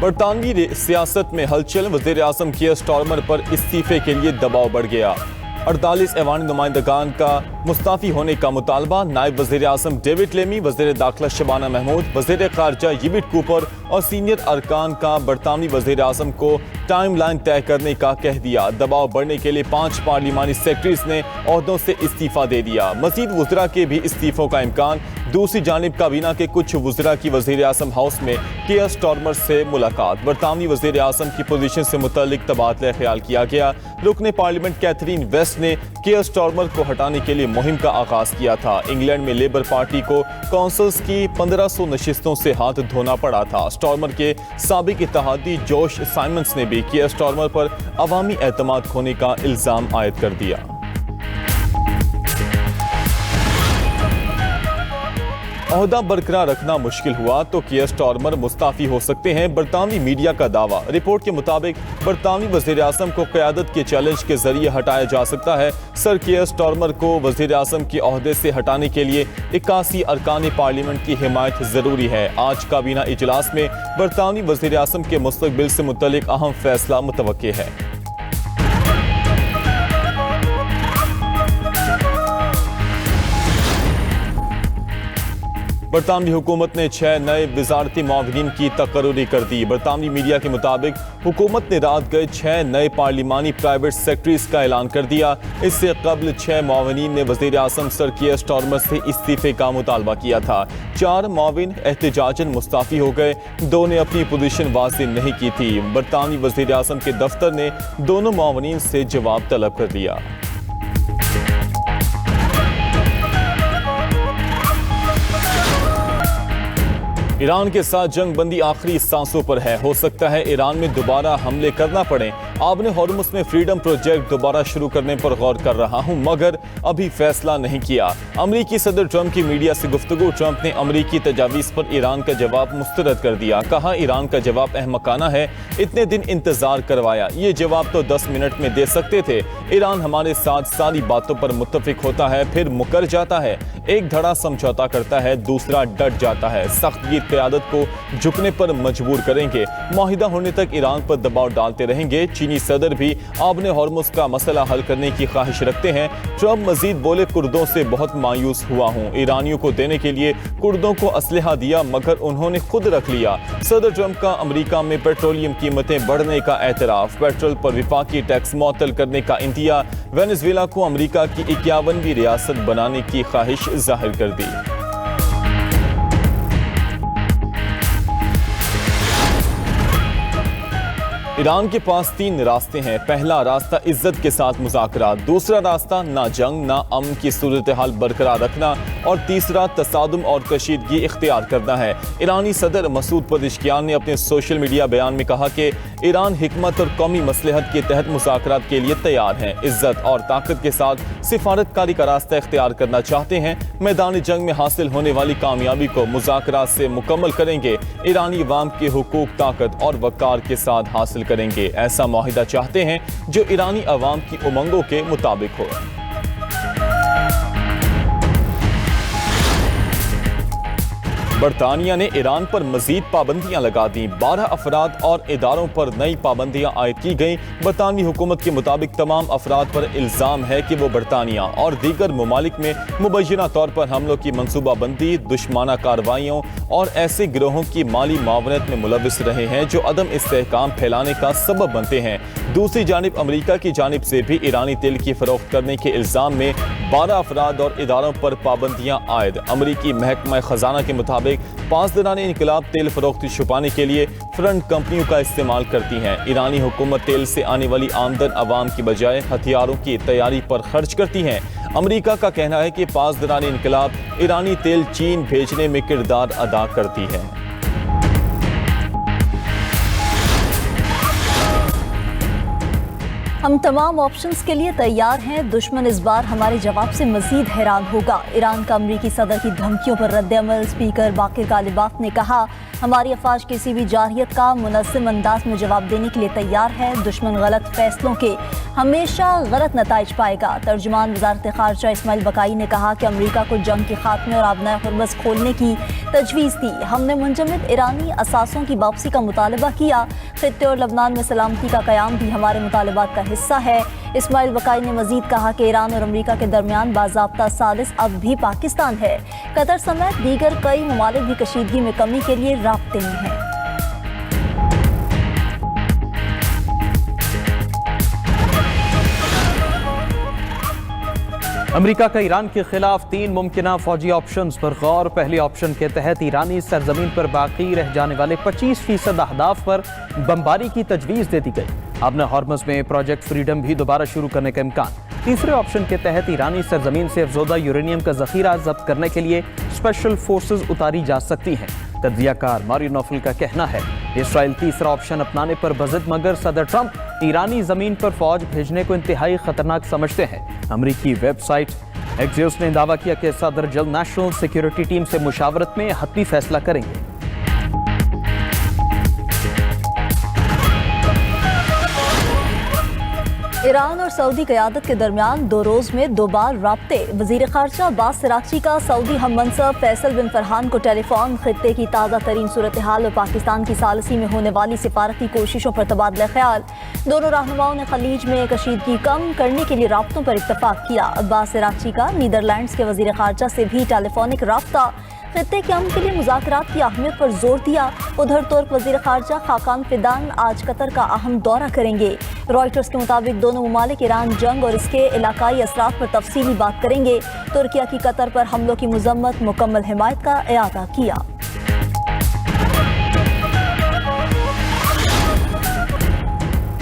برطانوی سیاست میں ہلچل، وزیر اعظم کیئر سٹارمر پر استعفے کے لیے دباؤ بڑھ گیا۔ 48 ایوانی نمائندگان کا مستعفی ہونے کا مطالبہ۔ نائب وزیر اعظم ڈیوڈ لیمی، وزیر داخلہ شبانہ محمود، وزیر خارجہ یویٹ کوپر اور سینئر ارکان کا برطانوی وزیر اعظم کو ٹائم لائن طے کرنے کا کہہ دیا۔ دباؤ بڑھنے کے لیے 5 پارلیمانی سیکرٹریز نے عہدوں سے استعفیٰ دے دیا۔ مزید وزراء کے بھی استعفوں کا امکان۔ دوسری جانب کابینہ کے کچھ وزراء کی وزیر اعظم ہاؤس میں کیئر سٹارمر سے ملاقات۔ برطانوی وزیر اعظم کی پوزیشن سے متعلق تبادلہ خیال کیا گیا۔ رکن پارلیمنٹ کیتھرین ویسٹ نے کیئر سٹارمر کو ہٹانے کے لیے مہم کا آغاز کیا تھا۔ انگلینڈ میں لیبر پارٹی کو کونسلز کی 1500 نشستوں سے ہاتھ دھونا پڑا تھا۔ سٹارمر کے سابق اتحادی جوش سائمنز نے بھی کیئر سٹارمر پر عوامی اعتماد کھونے کا الزام عائد کر دیا۔ عہدہ برقرار رکھنا مشکل ہوا تو کیئر سٹارمر مستعفی ہو سکتے ہیں، برطانوی میڈیا کا دعویٰ۔ رپورٹ کے مطابق برطانوی وزیر اعظم کو قیادت کے چیلنج کے ذریعے ہٹایا جا سکتا ہے۔ سر کیئر سٹارمر کو وزیر اعظم کے عہدے سے ہٹانے کے لیے 81 ارکان پارلیمنٹ کی حمایت ضروری ہے۔ آج کابینہ اجلاس میں برطانوی وزیر اعظم کے مستقبل سے متعلق اہم فیصلہ متوقع ہے۔ برطانوی حکومت نے 6 نئے وزارتی معاونین کی تقرری کر دی۔ برطانوی میڈیا کے مطابق حکومت نے رات گئے 6 نئے پارلیمانی پرائیویٹ سیکرٹریز کا اعلان کر دیا۔ اس سے قبل 6 معاونین نے وزیر اعظم سر کیئر سٹارمر سے استعفے کا مطالبہ کیا تھا۔ 4 معاون احتجاجاً مستعفی ہو گئے، 2 نے اپنی پوزیشن واضح نہیں کی تھی۔ برطانوی وزیر اعظم کے دفتر نے دونوں معاونین سے جواب طلب کر دیا۔ ایران کے ساتھ جنگ بندی آخری سانسوں پر ہے۔ ہو سکتا ہے ایران میں دوبارہ حملے کرنا پڑیں۔ آبن ہارمز میں فریڈم پروجیکٹ دوبارہ شروع کرنے پر غور کر رہا ہوں، مگر ابھی فیصلہ نہیں کیا۔ امریکی صدر ٹرمپ کی میڈیا سے گفتگو۔ ٹرمپ نے امریکی تجاویز پر ایران کا جواب مسترد کر دیا۔ کہا ایران کا جواب احمقانہ ہے، اتنے دن انتظار کروایا، یہ جواب تو 10 منٹ میں دے سکتے تھے۔ ایران ہمارے ساتھ ساری باتوں پر متفق ہوتا ہے، پھر مکر جاتا ہے، ایک دھڑا سمجھوتا کرتا ہے، دوسرا ڈٹ جاتا ہے۔ سخت گیر قیادت کو جھکنے پر مجبور کریں گے، معاہدہ ہونے تک ایران پر دباؤ ڈالتے رہیں گے۔ چینی صدر بھی آبن ہارمز کا مسئلہ حل کرنے کی خواہش رکھتے ہیں۔ ٹرمپ مزید بولے کردوں سے بہت مایوس ہوا ہوں، ایرانیوں کو دینے کے لیے کردوں کو اسلحہ دیا مگر انہوں نے خود رکھ لیا۔ صدر ٹرمپ کا امریکہ میں پیٹرولیم قیمتیں بڑھنے کا اعتراف، پیٹرول پر وفاقی ٹیکس معطل کرنے کا انتہا، وینزویلا کو امریکہ کی 51ویں ریاست بنانے کی خواہش ظاہر کر دی۔ ایران کے پاس 3 راستے ہیں۔ پہلا راستہ عزت کے ساتھ مذاکرات، دوسرا راستہ نہ جنگ نہ امن کی صورتحال برقرار رکھنا اور تیسرا تصادم اور کشیدگی اختیار کرنا ہے۔ ایرانی صدر مسعود پزشکیان نے اپنے سوشل میڈیا بیان میں کہا کہ ایران حکمت اور قومی مصلحت کے تحت مذاکرات کے لیے تیار ہیں، عزت اور طاقت کے ساتھ سفارتکاری کا راستہ اختیار کرنا چاہتے ہیں، میدان جنگ میں حاصل ہونے والی کامیابی کو مذاکرات سے مکمل کریں گے، ایرانی عوام کے حقوق طاقت اور وقار کے ساتھ حاصل کریں گے، ایسا معاہدہ چاہتے ہیں جو ایرانی عوام کی امنگوں کے مطابق ہو۔ برطانیہ نے ایران پر مزید پابندیاں لگا دیں، 12 افراد اور اداروں پر نئی پابندیاں عائد کی گئیں۔ برطانوی حکومت کے مطابق تمام افراد پر الزام ہے کہ وہ برطانیہ اور دیگر ممالک میں مبینہ طور پر حملوں کی منصوبہ بندی، دشمانہ کارروائیوں اور ایسے گروہوں کی مالی معاونت میں ملوث رہے ہیں جو عدم استحکام پھیلانے کا سبب بنتے ہیں۔ دوسری جانب امریکہ کی جانب سے بھی ایرانی تیل کی فروخت کرنے کے الزام میں 12 افراد اور اداروں پر پابندیاں عائد۔ امریکی محکمہ خزانہ کے مطابق پاسداران انقلاب تیل فروخت چھپانے کے لیے فرنٹ کمپنیوں کا استعمال کرتی ہیں۔ ایرانی حکومت تیل سے آنے والی آمدن عوام کی بجائے ہتھیاروں کی تیاری پر خرچ کرتی ہیں۔ امریکہ کا کہنا ہے کہ پاسداران انقلاب ایرانی تیل چین بھیجنے میں کردار ادا کرتی ہے۔ हम तमाम ऑप्शंस के लिए तैयार हैं, दुश्मन इस बार हमारे जवाब से मजीद हैरान होगा। ईरान का अमरीकी सदर की धमकियों पर रद्द-ए-अमल। स्पीकर बाकिर गालिबाफ ने कहा, हमारी अफवाज किसी भी जारहियत का मुनज़्ज़म अंदाज में जवाब देने के लिए तैयार है। दुश्मन गलत फैसलों के हमेशा गलत नताइज पाएगा। तर्जुमान वज़ारत ख़ारजा इस्माइल बकाई ने कहा कि अमरीका को जंग के खात्मे और आबनाए हुर्मज़ खोलने की तजवीज़ दी। हमने मुंजमद ईरानी असासों की वापसी का मुतालबा किया। खित्ते और लबनान में सलामती का क़याम भी हमारे मुतालबात का हिस्सा है। इस्माइल बकाई ने मजीद कहा कि ईरान और अमरीका के दरमियान बाज़ाब्ता सालिस अब भी पाकिस्तान है। कतर समेत दीगर कई ममालिक भी कशीदगी में कमी के लिए राब्ते में हैं। अमरीका का ईरान के खिलाफ 3 मुमकिना फौजी ऑप्शंस पर गौर। पहले ऑप्शन के तहत ईरानी सरजमीन पर बाकी रह जाने वाले 25% अहदाफ पर बमबारी की तजवीज़ दे दी गई। अपने हॉर्मस में प्रोजेक्ट फ्रीडम भी दोबारा शुरू करने का इम्कान। तीसरे ऑप्शन के तहत ईरानी सरजमीन से अफजोदा यूरेनियम का जखीरा जब्त करने के लिए स्पेशल फोर्सेज उतारी जा सकती हैं। तज्जियाकार मारियो नौफल का कहना है, इसराइल तीसरा ऑप्शन अपनाने पर बज़द, मगर सदर ट्रंप ईरानी जमीन पर फौज भेजने को इंतहाई खतरनाक समझते हैं। अमरीकी वेबसाइट एक्सियोस ने दावा किया कि सदर जल्द नेशनल सिक्योरिटी टीम से मुशावरत में हतमी फैसला करेंगे। ईरान और सऊदी क़यादत के दरमियान 2 रोज़ में 2 बार राब्ते। वज़ीर ख़ारजा अब्बास सिरागची का सऊदी हम मनसब फैसल बिन फरहान को टेलीफोन। खित्ते की ताज़ा तरीन सूरत हाल और पाकिस्तान की सालसी में होने वाली सिफारती कोशिशों पर तबादला ख्याल। दोनों रहनुमाओं ने खलीज में कशीदगी कम करने के लिए राब्तों पर इत्तफाक किया। अब्बास सिरागची का नीदरलैंड्स के वज़ीर ख़ारजा से भी टेलीफोनिक राब्ता। खित्ते के अमन के लिए मुज़ाकरात की अहमियत पर जोर दिया। उधर तुर्क वज़ीर ख़ारजा खाकान फिदान आज कतर का अहम दौरा करेंगे। रॉयटर्स के मुताबिक दोनों ममालिक ईरान जंग और इसके इलाकाई असरात पर तफसीली बात करेंगे। तुर्किया की कतर पर हमलों की मजम्मत, मुकम्मल हिमायत का इआदा किया।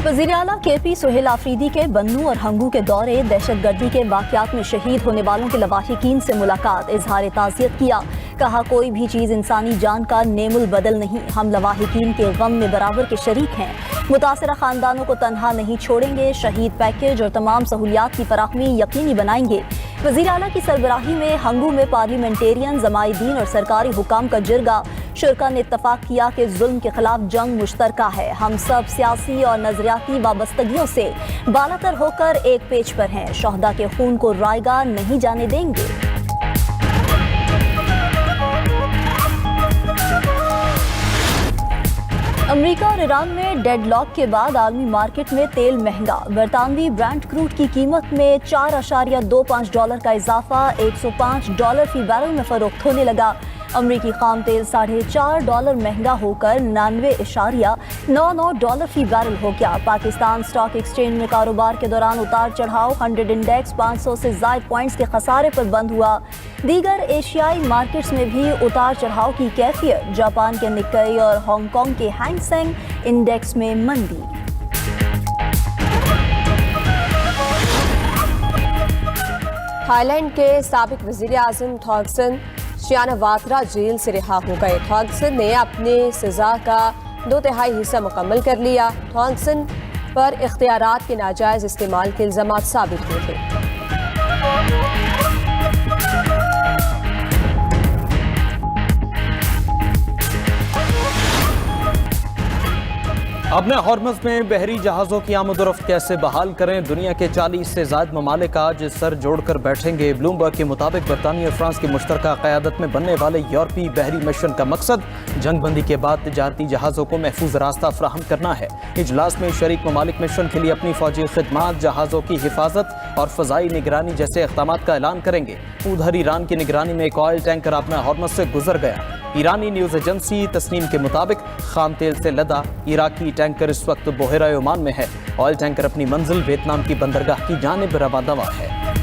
वज़ीर आला KP सुहेल आफरीदी के बन्नू और हंगू के दौरे। दहशतगर्दी के वाक़यात में शहीद होने वालों के लवाहिकीन से मुलाकात। इजहार ताज़ियत किया। कहा, कोई भी चीज़ इंसानी जान का नेमुल बदल नहीं। हम लवाहिकीन के गम में बराबर के शरीक हैं। मुतासरा ख़ानदानों को तनहा नहीं छोड़ेंगे। शहीद पैकेज और तमाम सहूलियात की फराहमी यकीनी बनाएंगे। वज़ीर आला की सरबराही में हंगू में पार्लियामेंटेरियन, ज़माइदीन और सरकारी हुकाम का जिरगा। शुरका ने इत्तफाक किया कि जुल्म के खिलाफ जंग मुश्तरका है। हम सब सियासी और नजरियाती वाबस्तगियों से बालातर होकर एक पेज पर हैं। शहदा के खून को रायगा नहीं जाने देंगे। अमेरिका और ईरान में डेडलॉक के बाद आलमी मार्केट में तेल महंगा। बरतानवी ब्रेंट क्रूड की कीमत में $4.25 का इजाफा। $105 फी बैरल में फरोख्त होने लगा। अमरीकी खाम तेल $4.5 महंगा होकर $99.99 फी बैरल हो गया। पाकिस्तान स्टॉक एक्सचेंज में कारोबार के दौरान उतार चढ़ाव। 100 इंडेक्स 500 से ज़ायद पॉइंट्स के खसारे पर बंद हुआ। दीगर एशियाई मार्केट्स में भी उतार चढ़ाव की कैफियत। जापान के निक्केई और हांगकांग के हैंग सेंग इंडेक्स में मंदी। थाईलैंड के साबिक वज़ीर आज़म थॉगसन श्यानवात्रा जेल से रिहा हो गए। थॉगसन ने अपनी सज़ा का 2/3 हिस्सा मुकम्मल कर लिया। थॉगसन पर इख्तियारात के नाजायज़ इस्तेमाल के इल्ज़ामात साबित हुए थे। अपने हॉर्मस में बहरी जहाज़ों की आमद-ओ-रफ्त कैसे बहाल करें? दुनिया के 40 से ज़ायद ममालिक आज सर जोड़कर बैठेंगे। ब्लूमबर्ग के मुताबिक बरतानिया और फ्रांस की मुश्तरका क़यादत में बनने वाले यूरोपीय बहरी मिशन का मकसद जंगबंदी के बाद तिजारती जहाज़ों को महफूज रास्ता फ्राहम करना है। इजलास में शरीक ममालिक मिशन के लिए अपनी फौजी खिदमात, जहाज़ों की हिफाजत और फ़ज़ाई निगरानी जैसे इक़दामात का ऐलान करेंगे। उधर ईरान की निगरानी में एक ऑयल टैंकर अपना हॉर्मस से गुजर गया। ईरानी न्यूज़ एजेंसी तस्नीम के मुताबिक खाम तेल से लदा इराकी टैंकर इस वक्त बहेरा ओमान में है। ऑयल टैंकर अपनी मंजिल वियतनाम की बंदरगाह की जानिब रवाना है।